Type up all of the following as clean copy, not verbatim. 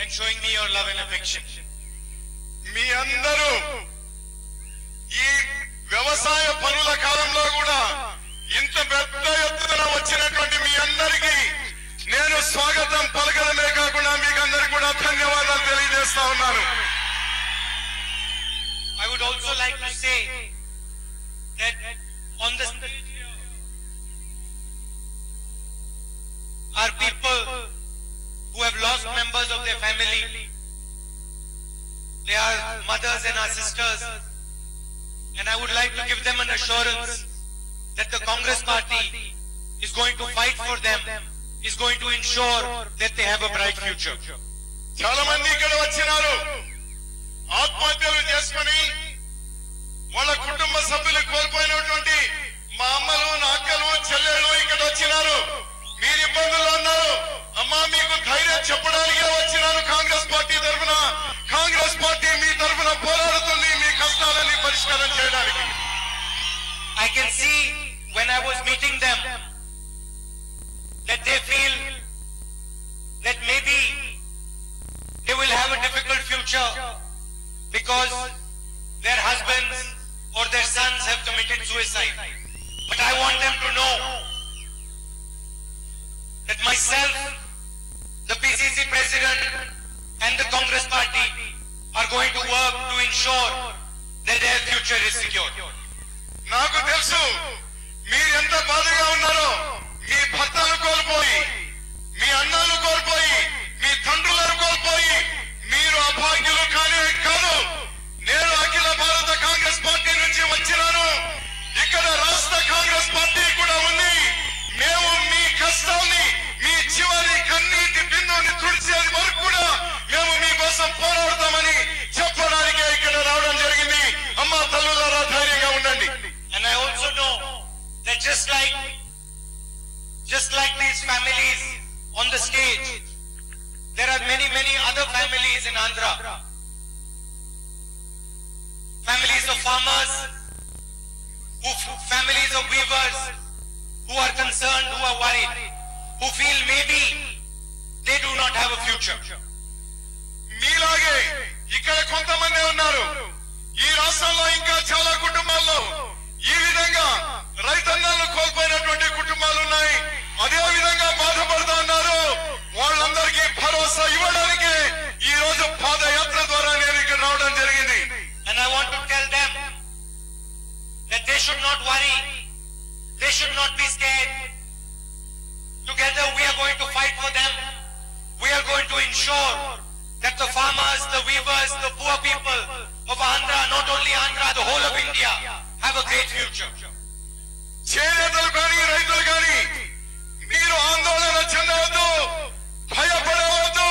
and showing me your love and affection. మీ అందరూ ఈ వ్యవసాయ పనుల కాలంలో కూడా ఇంత పెద్ద ఎత్తున వచ్చినటువంటి మీ అందరికీ నేను స్వాగతం పలకడమే కాకుండా మీకు అందరికీ కూడా ధన్యవాదాలు తెలియజేస్తా ఉన్నాను. I would also like to say that on the stage are people who have lost members of their family. They are mothers and our sisters, and I would like to give them an assurance that the Congress party is going to fight for them, is going to ensure that they have a bright future. చాలా మంది ఇక్కడ వచ్చినారు, ఆత్మహత్యలు చేసుకుని వాళ్ళ కుటుంబ సభ్యులు కోల్పోయినటువంటి మా అమ్మలు, నా అక్కలు, చెల్లెళ్ళు ఇక్కడ వచ్చినారు. మీరు ఇబ్బందుల్లో ఉన్నారు, అమ్మా మీకు ధైర్యం చెప్పడానికి వచ్చినాను. కాంగ్రెస్ పార్టీ తరఫున, కాంగ్రెస్ పార్టీ మీ తరఫున పోరాడుతుంది మీ కష్టాలని పరిష్కారం చేయడానికి. I can see when I was meeting them that they feel that maybe they will have a difficult future because their husbands or their sons have committed suicide. But I want them to know that myself, the PCC president and the Congress party are going to work to ensure that their future is secure. నాకు తెలుసు మీరు ఎంత బాధగా ఉన్నారో. మీ భర్తలు కోల్పోయి, మీ అన్నలు కోల్పోయి, మీ తండ్రులను కోల్పోయి మీరు అభాగ్యులు కానే కాదు. నేను అఖిల భారత కాంగ్రెస్ పార్టీ నుంచి వచ్చినాను. ఇక్కడ రాష్ట్ర కాంగ్రెస్ పార్టీ కూడా ఉంది. మేము మీ కష్టాన్ని, మీ చివరి కన్నీటి బిందువుని తుడిచేది వరకు కూడా మేము మీకోసం పోరాడతామని చెప్పడానికి ఇక్కడ రావడం జరిగింది. అమ్మా తల్లులారా ధైర్యంగా ఉండండి. And I also know that just like these families on the stage, there are many other families in Andhra. Families of farmers, families of weavers who are concerned, who are worried, who feel maybe they do not have a future. మీలాగే ఇక్కడ కొంతమంది ఉన్నారు. ఈ రాష్ట్రంలో ఇంకా చాలా కుటుంబాల్లో ఈ విధంగా రైతన్నలను కోల్పోయినటువంటి కుటుంబాలు ఉన్నాయి. అదే విధంగా బాధపడుతూ ఉన్నారు. వాళ్ళందరికీ భరోసా ఇవ్వడానికి ఈ రోజు పాదయాత్ర ద్వారా నేను ఇక్కడ రావడం జరిగింది. And I want to tell them that they should not worry, they should not be scared. Together we are going to fight for them. We are going to ensure that the farmers, the weavers, the poor people of Andhra, not only Andhra, the whole of India, have a great future. చేనేతలు కానీ రైతులు కానీ మీరు ఆందోళన చెందవద్దు, భయపడవద్దు.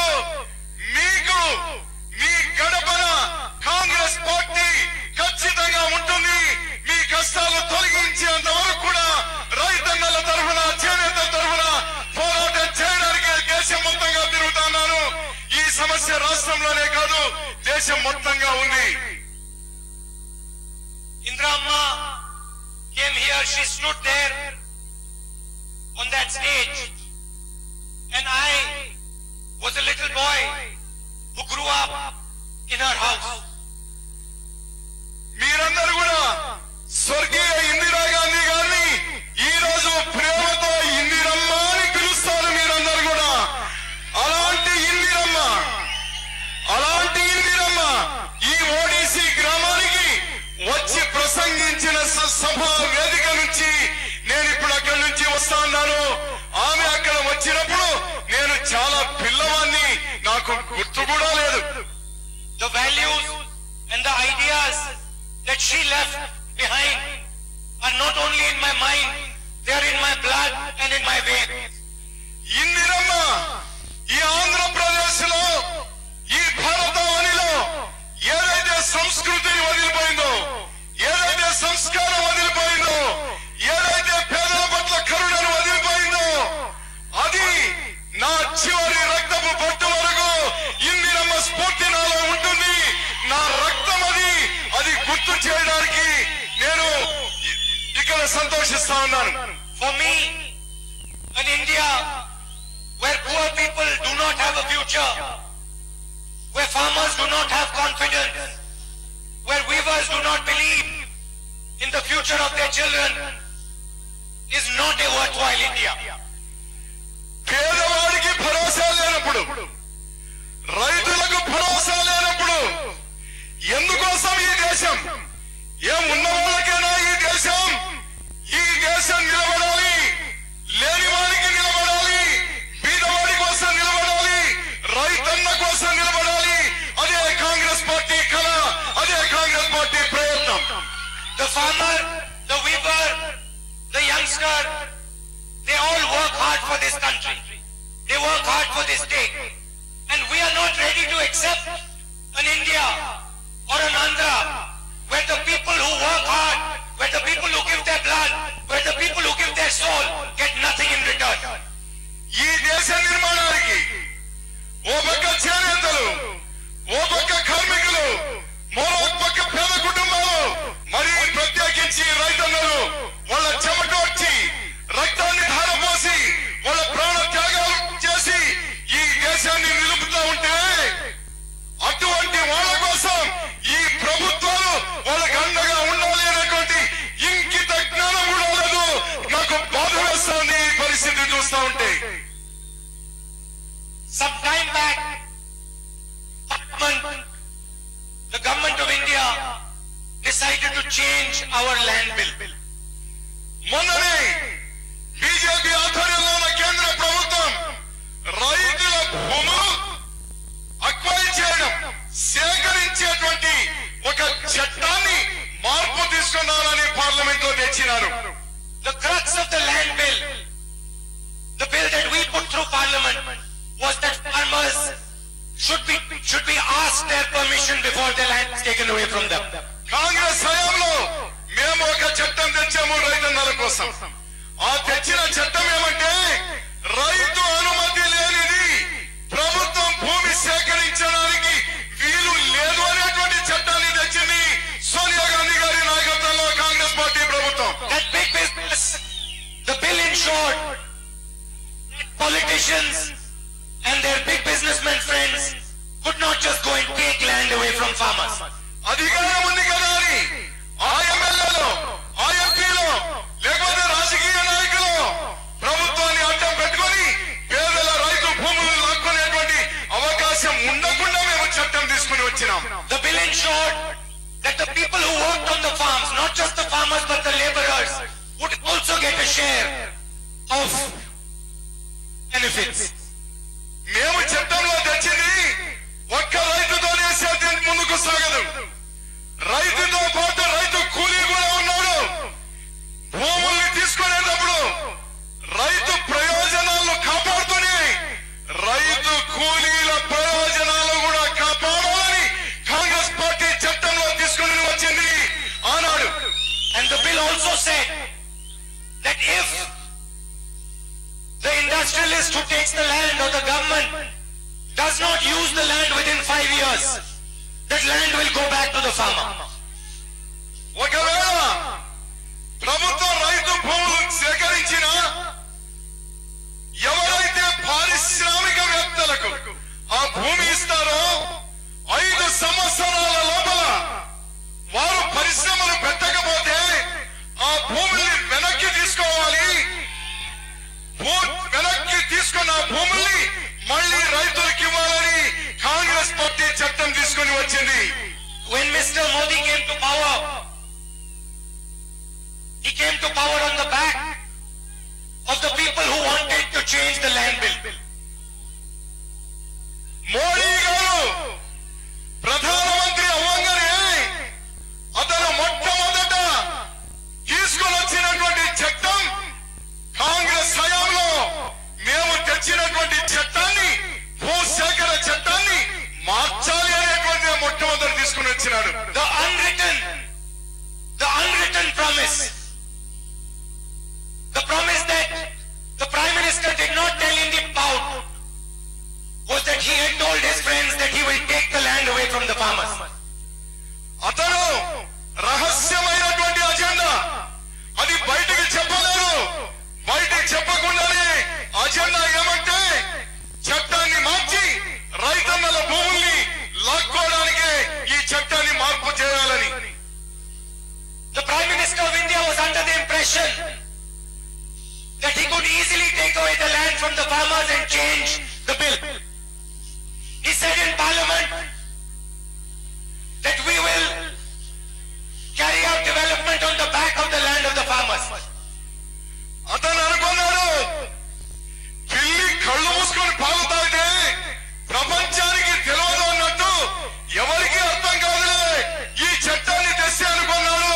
మీకు మీ గడపన Congress party ఖచ్చితంగా ఉంటుంది. మీ కష్టాలు తొలగించేంత వరకు కూడా రైతన్నల తరఫున, చేనేతల తరఫున పోరాటం చేయడానికి దేశం మొత్తంగా తిరుగుతున్నాను. ఈ సమస్య రాష్ట్రంలోనే కాదు, దేశం మొత్తంగా ఉంది. Indra Amma came here, she stood there on that stage, and I was a little boy who grew up in her house. మీరందరూ కూడా స్వర్గీయ ఇందిరా గాంధీ గారిని ఈ రోజు ప్రేమతో ఇందిరమ్మ అని పిలుస్తారు. మీరందరూ కూడా అలాంటి ఇందిరమ్మ ఈ ఓడిసి గ్రామానికి వచ్చి ప్రసంగించిన సభా వేదిక నుంచి నేను ఇప్పుడు అక్కడి నుంచి వస్తా ఉన్నాను. ఆమె అక్కడ వచ్చినప్పుడు నేను చాలా పిల్లవాడిని, నాకు గుర్తు కూడా లేదు. The values and the ideas that she left behind are not only in my mind, they are in my blood and in my veins. Indiramma ఈ ఆంధ్రప్రదేశ్ లో, ఈ భారతవనిలో ఏదైతే సంస్కృతిని వదిలిపోయిందో, ఏదైతే సంస్కారం వదిలిపోయిందో, ఏదైతే పేదల పట్ల కరుణను వదిలిపోయిందో, అది నా చివరి రక్తపు పట్టు వరకు ఇందిరమ్మ స్ఫూర్తి నాలో ఉంటుంది. నా రక్తం అది గుర్తు చేయడానికి నేను ఇక్కడ సంతోషిస్తా ఉన్నాను. For me, an India where poor people do not have a future, future of their children is not a worthwhile India. పేదవాడికి భరోసా లేనప్పుడు, రైతులకు భరోసా లేనప్పుడు ఎందుకోసం ఈ దేశం? ఉన్న వాళ్ళకైనా ఈ దేశం నిలబడాలి, లేని వారికి నిలబడాలి, బీదవాడి కోసం నిలబడాలి, రైతన్న కోసం నిలబడాలి. అదే కాంగ్రెస్ పార్టీ కళ, అదే కాంగ్రెస్ పార్టీ ప్రయత్నం. The farmer, the weaver, the youngster, they all work hard for this country. They work hard for this state. And we are not ready to accept an India or an Andhra where the people who work hard, where the people who give their blood, where the people who give their soul get nothing in return. ఈ దేశ నిర్మాణానికి ఓ పక్క చేనేతలు, ఓ పక్క కార్మికులు, మరో పక్క పేద కుటుంబాలు, మరి ప్రత్యేకించి రైతన్నలు వాళ్ళ చెమటోడ్చి రక్తాన్ని ధారపోసి వాళ్ళ ప్రాణ త్యాగాలు చేసి ఈ దేశాన్ని నిలుపుతూ ఉంటే అటువంటి వాళ్ళ కోసం ఈ ప్రభుత్వాలు వాళ్ళకి అండగా ఉండాలి అనేటువంటి ఇంకిత జ్ఞానం కూడా లేదు. నాకు బాధ వేస్తుంది ఈ పరిస్థితి చూస్తా ఉంటే. Some time back, the government of India decided to change our land bill. మొన్ననే బీజేపీ ఆధ్వర్యంలో ఉన్న కేంద్ర ప్రభుత్వం రైతుల భూములు అక్వైర్ చేయడం, సేకరించేటువంటి ఒక చట్టాన్ని మార్పు తీసుకున్నారని పార్లమెంట్ లో తెచ్చినారు. The crux of the land bill, the bill that we put through parliament, was that farmers should be asked their permission before their land is taken away from them. Congress హయాంలో మేము ఒక చట్టం తెచ్చాము రైతన్నల కోసం. ఆ తెచ్చిన చట్టం ఏమంటే రైతు అనుమతి లేనిది ప్రభుత్వం భూమి సేకరించడానికి వీలు లేదు అనేటువంటి చట్టాన్ని తెచ్చింది సోనియా గాంధీ గారి నాయకత్వంలో కాంగ్రెస్ పార్టీ ప్రభుత్వం. That big business, the bill ensured politicians and their big businessmen friends could not just go and take land away from farmers. అధికారం ఉంది కదా అని ఆ ఎమ్మెల్యేలో, ఆ ఎంపీలో, లేకపోతే రాజకీయ నాయకులు ప్రభుత్వాన్ని అడ్డం పెట్టుకొని పేదల రైతు భూములను లాక్కునేటువంటి అవకాశం ఉండకుండా మేము చట్టం తీసుకుని వచ్చినాం. The bill ensured that the people who worked on the farms, not just the farmers but the laborers, would also get a share of benefits. మేము చట్టంలో తెచ్చింది ఒక్క రైతుతోనే సేద్యం ముందుకు సాగదు. రైతుతో పాటు రైతు కూలీ కూడా ఉన్నాడు. భూముల్ని తీసుకునేటప్పుడు రైతు ప్రయోజనాలను కాపాడుతూనే రైతు కూలీల ప్రయోజనాలు కూడా కాపాడాలని కాంగ్రెస్ పార్టీ చట్టంలో తీసుకుని వచ్చింది ఆనాడు. And the bill also said that if the industrialist who takes the land or the government does not use the land within 5 years, that land will go back to the farmer. ఒకవేళ ప్రభుత్వం రైతు భూములు సేకరించినా ఎవరైతే పారిశ్రామికవేత్తలకు ఆ భూమి ఇస్తారో 5 సంవత్సరాల లోపల వారు పరిశ్రమలు పెట్టకపోతే ఆ భూమిని వెనక్కి తీసుకోవాలి. వెనక్కి తీసుకున్న భూముల్ని మళ్ళీ రైతులకు ఇవ్వాలని కాంగ్రెస్ పార్టీ చట్టం తీసుకుని వచ్చింది. When Mr. Modi came to power, he came to power on the back of the people who wanted to change the land bill. Modi గారు ప్రధానమంత్రి అవ్వగానే అతను మొట్టమొదట తీసుకుని వచ్చినటువంటి చట్టం కాంగ్రెస్ హయాంలో మేము తెచ్చినటువంటి చట్టాన్ని, భూసేకరణ చట్టాన్ని మార్చాలి అనేటువంటి మొట్టమొదటి తీసుకుని వచ్చినాడు. The unwritten promise, the promise that the Prime Minister did not tell India about, was that he had told his friends that he will take the land away from the farmers. అతను రహస్యమైనటువంటి agenda, అది బయటికి చెప్పలేదు. బయటికి చెప్పకుండానే agenda ఏమంటే చట్టాన్ని మార్చి రైతన్నల భూముల్ని లాక్కోవడానికే ఈ చట్టాన్ని మార్పు చేయాలని. The Prime Minister of India bill. He said in Parliament that we will carry out development on the back of the land of the farmers. అతను అనుకున్నాడు పిల్లి కళ్ళు మూసుకొని పాగుతాయితే ప్రపంచానికి తెలియదు అన్నట్టు ఎవరికి అర్థం కాదులే ఈ చట్టాన్ని తెస్తే అనుకున్నాడు.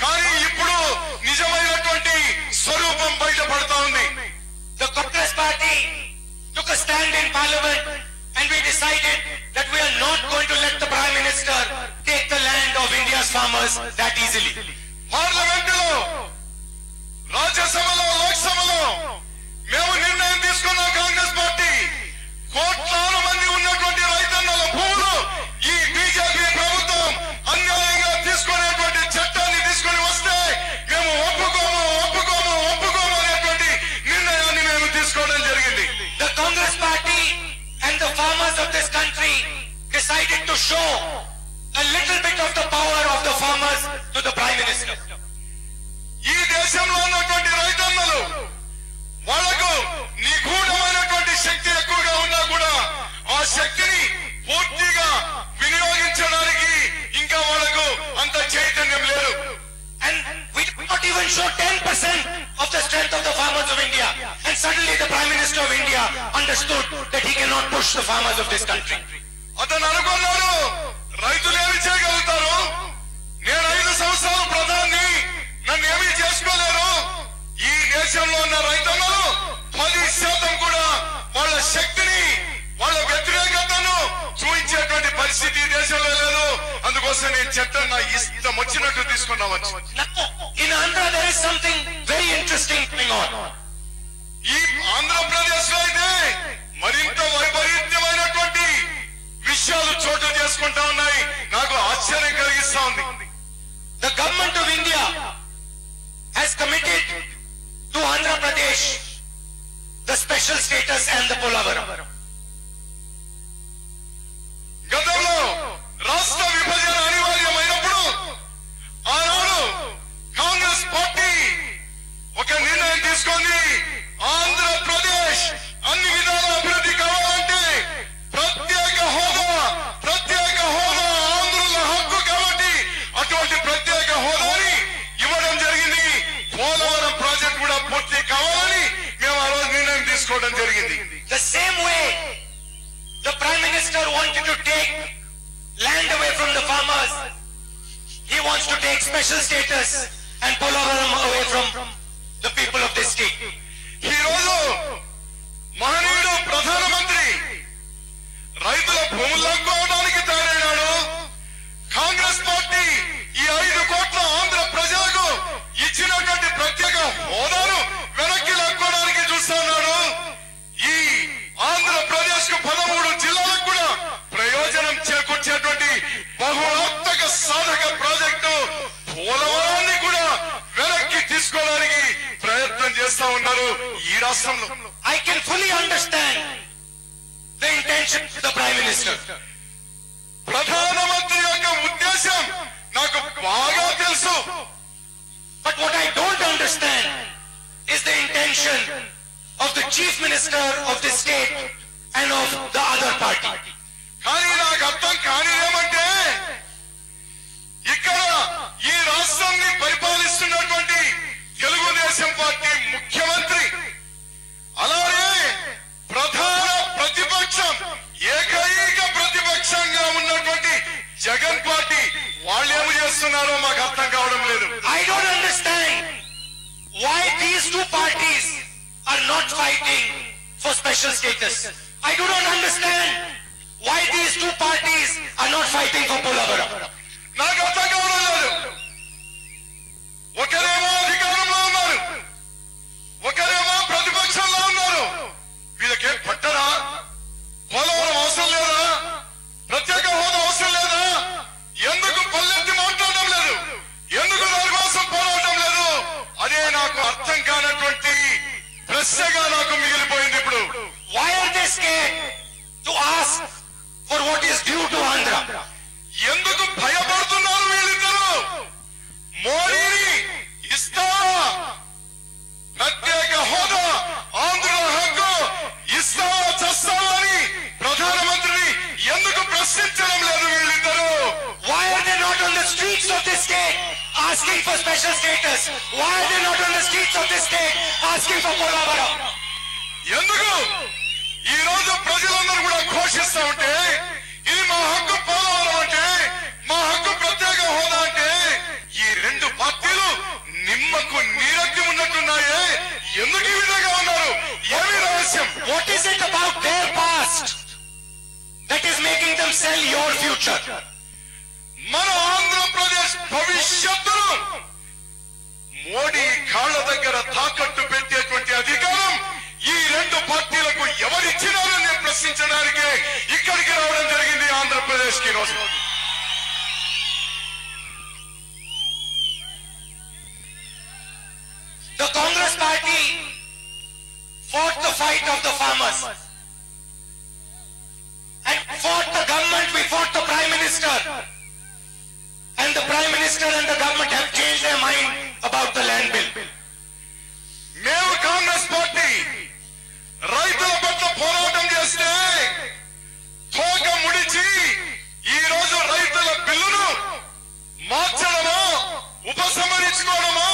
కానీ ఇప్పుడు నిజమైనటువంటి స్వరూపం బయటపడతా ఉంది. The Congress party took a stand in Parliament and we decided that we are not going to let the Prime Minister take the land of India's farmers that easily. పార్లమెంటులో, రాజ్యసభలో, లోక్సభలో మేము నిర్ణయం తీసుకున్నాం. కాంగ్రెస్ పార్టీ కోట్లాది మంది ఉన్నటువంటి రైతన్నల భూములు ఈ బీజేపీ ప్రభుత్వం అన్యాయంగా తీసుకునేటువంటి చట్టాన్ని తీసుకొని వస్తే మేము ఒప్పుకోము అనేటువంటి నిర్ణయాన్ని మేము తీసుకోవడం జరిగింది. The Congress party and the farmers of this country decided to show a little bit of the power of the farmers to the Prime Minister. ఈ దేశంలో ఉన్నటువంటి రైతన్నలు వాళ్లకు నిగూఢమైనటువంటి శక్తి ఎక్కువగా ఉన్నా కూడా ఆ శక్తిని పూర్తిగా వినియోగించడానికి ఇంకా వాళ్లకు అంత చైతన్యం లేదు. And we did not even show 10% of the strength of the farmers of India. And suddenly the Prime Minister of India understood that he cannot push the farmers of this country. అతను అనుకున్నాడు రైతులు ఏమి చేయగలుగుతారు, నేను 5 సంవత్సరాలు ప్రధాని, నన్ను ఏమీ చేసుకోలేరు. ఈ దేశంలో ఉన్న రైతన్నలు 10% కూడా వాళ్ళ శక్తిని, వాళ్ళ వ్యతిరేకతను చూపించేటువంటి పరిస్థితి ఈ దేశంలో లేదు. అందుకోసం నేను చట్టం నా ఇష్టం వచ్చినట్టు తీసుకున్నా వచ్చు. In Andhra there is something very interesting going on. ఈ ఆంధ్రప్రదేశ్ లో అయితే మరింత వైపరీత్యమైనటువంటి విషయాలు చోటు చేసుకుంటా ఉన్నాయి. నాకు ఆశ్చర్యం కలిగిస్తా ఉంది. The government of India has committed to Andhra Pradesh the special status and the Polavaram. గతంలో రాష్ట్ర విభజన అనివార్యమైనప్పుడు ఆనాడు కాంగ్రెస్ పార్టీ ఒక నిర్ణయం తీసుకుంది. ఆంధ్రప్రదేశ్ అన్ని విధాల అభివృద్ధి కావాలంటే ప్రత్యేక హోదా ఆంధ్రుల హక్కు కాబట్టి అటువంటి ప్రత్యేక హోదాని ఇవ్వడం జరిగింది. పోలవరం ప్రాజెక్ట్ కూడా పూర్తి కావాలని మేము ఆ రోజు నిర్ణయం తీసుకోవడం జరిగింది. The same way the Prime Minister wanted to take land away from the farmers, he wants to take special status and Polavaram away from the people of this state. ఈ రోజు మహనీయుడు ప్రధానమంత్రి రైతుల భూములు లాక్కోవడానికి తయారైనాడు. కాంగ్రెస్ పార్టీ ఈ 5 కోట్ల ఆంధ్ర ప్రజలకు ఇచ్చినటువంటి ప్రత్యేక హోదాను వెనక్కి లాక్కోవడానికి చూస్తున్నాడు. ఈ ఆంధ్రప్రదేశ్ కు 13 జిల్లాలకు కూడా ప్రయోజనం చేకూర్చేటువంటి బహుళాత్మక సాధక ప్రాజెక్టు పోలవరాన్ని కూడా వెనక్కి తీసుకోవడానికి ప్రయత్నం చేస్తా ఉన్నారు ఈ రాష్ట్రంలో. I can fully understand the intention of the Prime Minister. ప్రధానమంత్రి యొక్క ఉద్దేశం నాకు బాగా తెలుసు. But what I don't understand is the intention of the Chief Minister of the state and of the other party. కానీ నాకు అర్థం కాని ఏమంటే ఇక్కడ ఈ రాష్ట్రాన్ని పరిపాలిస్తున్నటువంటి తెలుగుదేశం పార్టీ ముఖ్యమంత్రి, అలాగే ప్రధాన ప్రతిపక్షం, ఏకైక ప్రతిపక్షంగా ఉన్నటువంటి జగన్ పార్టీ వాళ్ళు ఏమి చేస్తున్నారో మాకు అర్థం కావడం లేదు. I don't understand why these two parties are not fighting for special status. I do not understand why these two parties are not fighting for Polavaram. నాకు అర్థం కావడం లేదు. ఒకరేమో అధికారంలో ఉన్నారు, ఒకరేమో ప్రతిపక్షంలో ఉన్నారు. వీళ్ళకేం పట్టరా? పోలవరం అవసరం లేదా? ప్రత్యేక హోదా అవసరం లేదా? ఎందుకు పల్లెత్తి మాట్లాడడం లేదు? ఎందుకు దాని కోసం పోరాటం లేదు? అదే నాకు అర్థం కానటువంటి ప్రశ్నగా నాకు మిగిలిపోయింది. ఇప్పుడు Why are they scared to ask for what is due to Andhra? ఎందుకు భయపడుతున్నారు వీళ్ళిద్దరు? మోడీని ఇస్తారా ప్రత్యేక హోదా asking for special status? Why are they not on the streets of this state asking for Polavaram? ఎందుకు ఈ రోజు ప్రజలందరూ కూడా ఘోషిస్తా ఉంటే ఇది మా హక్కు పోలవరం అంటే మా హక్కు ప్రత్యేక హోదా అంటే ఈ రెండు పార్టీలు నిమ్మకు నీరెత్తి ఉన్నట్టున్నాయే ఎందుకు ఈ విధంగా ఉన్నారు ఏమి రహస్యం What is it about their past that is making them sell your future? మన ఆంధ్రప్రదేశ్ భవిష్యత్తును మోడీ కాళ్ళ దగ్గర తాకట్టు పెట్టేటువంటి అధికారం ఈ రెండు పార్టీలకు ఎవరిచ్చినారని నేను ప్రశ్నించడానికి ఇక్కడికి రావడం జరిగింది ఆంధ్రప్రదేశ్ కి రోజు The Congress party fought the fight of the farmers and fought the government. We fought the Prime Minister, and the Prime Minister and the government have changed their mind about the land bill. మేము Congress party రైతుల పట్ల పోరాటం చేస్తే తోక ముడిచి ఈ రోజు రైతుల బిల్లును మార్చడమో ఉపసంహరించుకోవడమో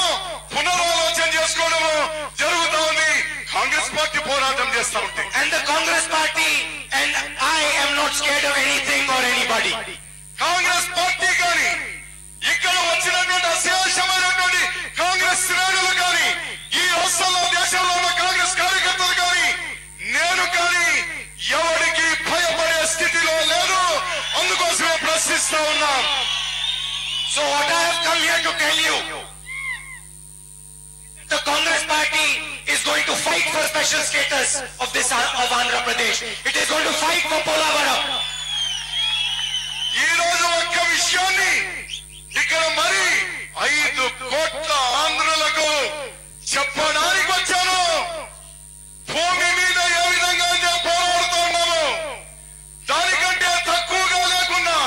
పునరాలోచన చేసుకోవడమో జరుగుతా ఉంది కాంగ్రెస్ పార్టీ పోరాటం చేస్తా ఉంది And the Congress party and I am not scared of anything or anybody. Congress party కానీ ఇక్కడ వచ్చినటువంటి అశేషమైనటువంటి కాంగ్రెస్ శ్రేణులు కానీ ఈ రాష్ట్రంలో దేశంలో ఉన్న కాంగ్రెస్ కార్యకర్తలు కానీ నేను కానీ ఎవరికి భయపడే స్థితిలో లేదు అందుకోసమే ప్రశ్నిస్తా ఉన్నాం So what I have come here to tell you, the Congress party is going to fight for special status of Andhra Pradesh. It is going to fight for Polavaram. ఈ రోజు ఒక్క విషయాన్ని ఇక్కడ మరి 5 కోట్ల ఆంధ్రులకు చెప్పడానికి వచ్చాను భూమి మీద ఏ విధంగా అయితే పోరాడుతున్నాము దానికంటే తక్కువగా లేకుండా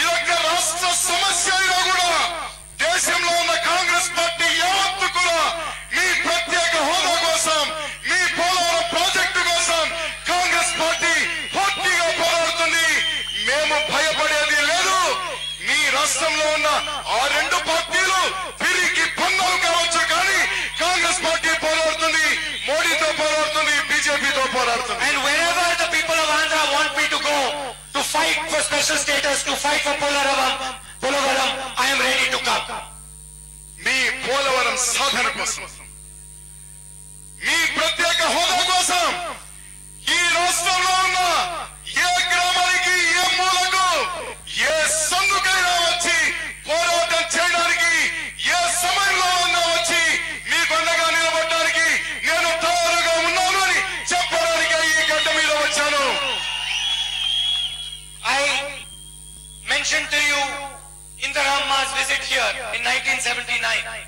ఇదొక్క రాష్ట్ర సమస్య అయినా కూడా దేశంలో ఉన్న కాంగ్రెస్ పార్టీ యావత్తు కూడా మీ ప్రత్యేక హోదా కోసం మీ పోలవరం ప్రాజెక్టు కోసం కాంగ్రెస్ పార్టీ పూర్తిగా పోరాడుతుంది మేము భయపడేది లేదు మీ రాష్ట్రంలో ఉన్న ఆ రెండు పార్టీలు తిరిగి పన్నులు కావచ్చు కానీ కాంగ్రెస్ పార్టీ పోరాడుతుంది మోడీతో పోరాడుతుంది బీజేపీతో పోరాడుతుంది And wherever the people of Andhra want me to go to fight for special status, to fight for Polavaram, I am ready to come. మీ పోలవరం సాధన కోసం మీ ప్రత్యేక హోదా కోసం ఈ రాష్ట్రంలో ఉన్న ఏ గ్రామానికి ఏ మూలకు ఏ సందుకైనా వచ్చి పోరాటం చేయడానికి ఏ సమయంలో ఉన్నా వచ్చి మీ బండగా నిలబడడానికి నేను తయారుగా ఉన్నాను అని చెప్పడానికి ఈ గడ్డ మీద వచ్చాను I mentioned to you Indira Amma's visit here in 1979.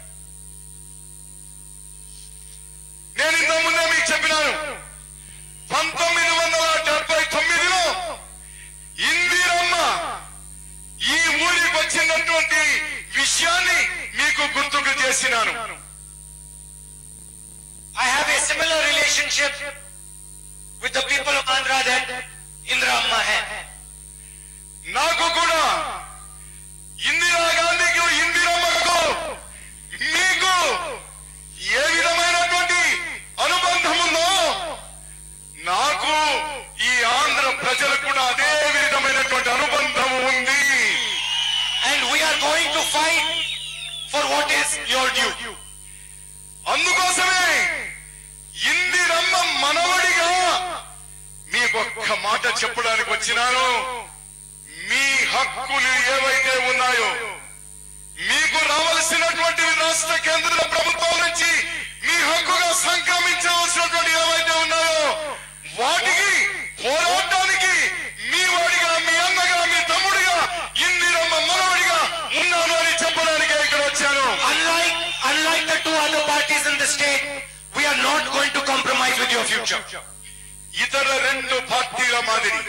నేను ఇంత ముందే మీకు చెప్పినాను 1979లో ఇందిరమ్మ ఈ ఊరికి వచ్చినటువంటి విషయాన్ని మీకు గుర్తుకు చేసినాను I have a similar relationship with the people of Andhra that Indira Amma had. నాకు కూడా ఇందిరాగాంధీకి ఇందిరమ్మకు మీకు ఏ విధమైనటువంటి అనుబంధం ఉందో నాకు ఈ ఆంధ్ర ప్రజలకు కూడా అదే విధమైనటువంటి అనుబంధం ఉంది And we are going to fight for what is your due. అందుకోసమే ఇందిరమ్మ మనవడిగా మీకొక్క మాట చెప్పడానికి వచ్చినాను మీ హక్కులు ఏవైతే ఉన్నాయో మీకు రావాల్సినటువంటి రాష్ట్ర కేంద్ర ప్రభుత్వం నుంచి మీ హక్కుగా సంక్రమించవలసినటువంటి ఏవైతే ఉన్నాయో వాటికి పోరాటానికి మీ వాడిగా మీ అన్నగా మీ తమ్ముడిగా ఇందిరమ్మ మనవడిగా ఉన్నాను అని చెప్పడానికి ఇక్కడ వచ్చాను Unlike the two other parties in the state, we are not going to compromise with your future. ఇతర రెండు పార్టీల మాదిరి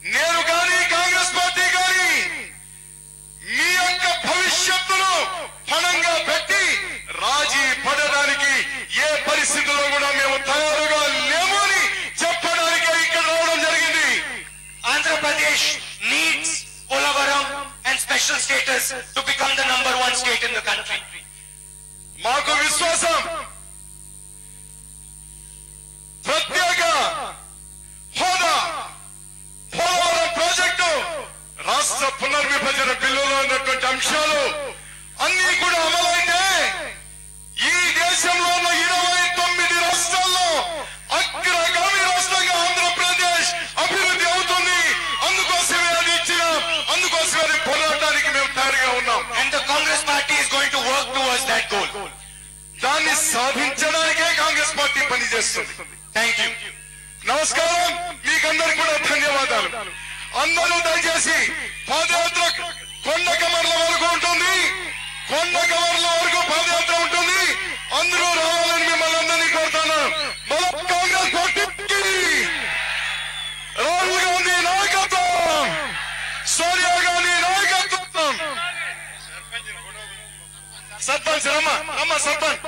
నేను కానీ కాంగ్రెస్ పార్టీ కానీ మీ యొక్క భవిష్యత్తును పణంగా పెట్టి రాజీ పడడానికి ఏ పరిస్థితుల్లో కూడా మేము తయారుగా లేము అని చెప్పడానికి ఇక్కడ రావడం జరిగింది Andhra Pradesh needs Polavaram and special status to become the number నాకు విశ్వాసం ప్రత్యేక హోదా పోలవరం ప్రాజెక్టు రాష్ట్ర పునర్విభజన బిల్లులో ఉన్నటువంటి అంశాలు అన్ని కూడా అమలైతే ఈ దేశంలో ఉన్న 29 రాష్ట్రాల్లో అగ్రగామి రాష్ట్రంగా ఆంధ్రప్రదేశ్ అభివృద్ధి అవుతుంది. అందుకోసమే అది ఇచ్చినాం, అందుకోసమే అది పోరాటానికి మేము తయారుగా ఉన్నాం. And the Congress party is going to work towards that goal. దాన్ని సాధించడానికే కాంగ్రెస్ పార్టీ పనిచేస్తుంది. Thank you. నమస్కారం, మీకందరికి కూడా ధన్యవాదాలు. అందరూ దయచేసి పాదయాత్ర కొండకమర్ల వరకు ఉంటుంది, కొండకమర్ల వరకు పాదయాత్ర ఉంటుంది. అందరూ రావాలని మిమ్మల్ని అందరినీ కోరుతాను. కాంగ్రెస్ పార్టీకి రాహుల్ గాంధీ నాయకత్వం, సోనియా గాంధీ నాయకత్వం. సర్పంచ్ రమ్మ సర్పంచ్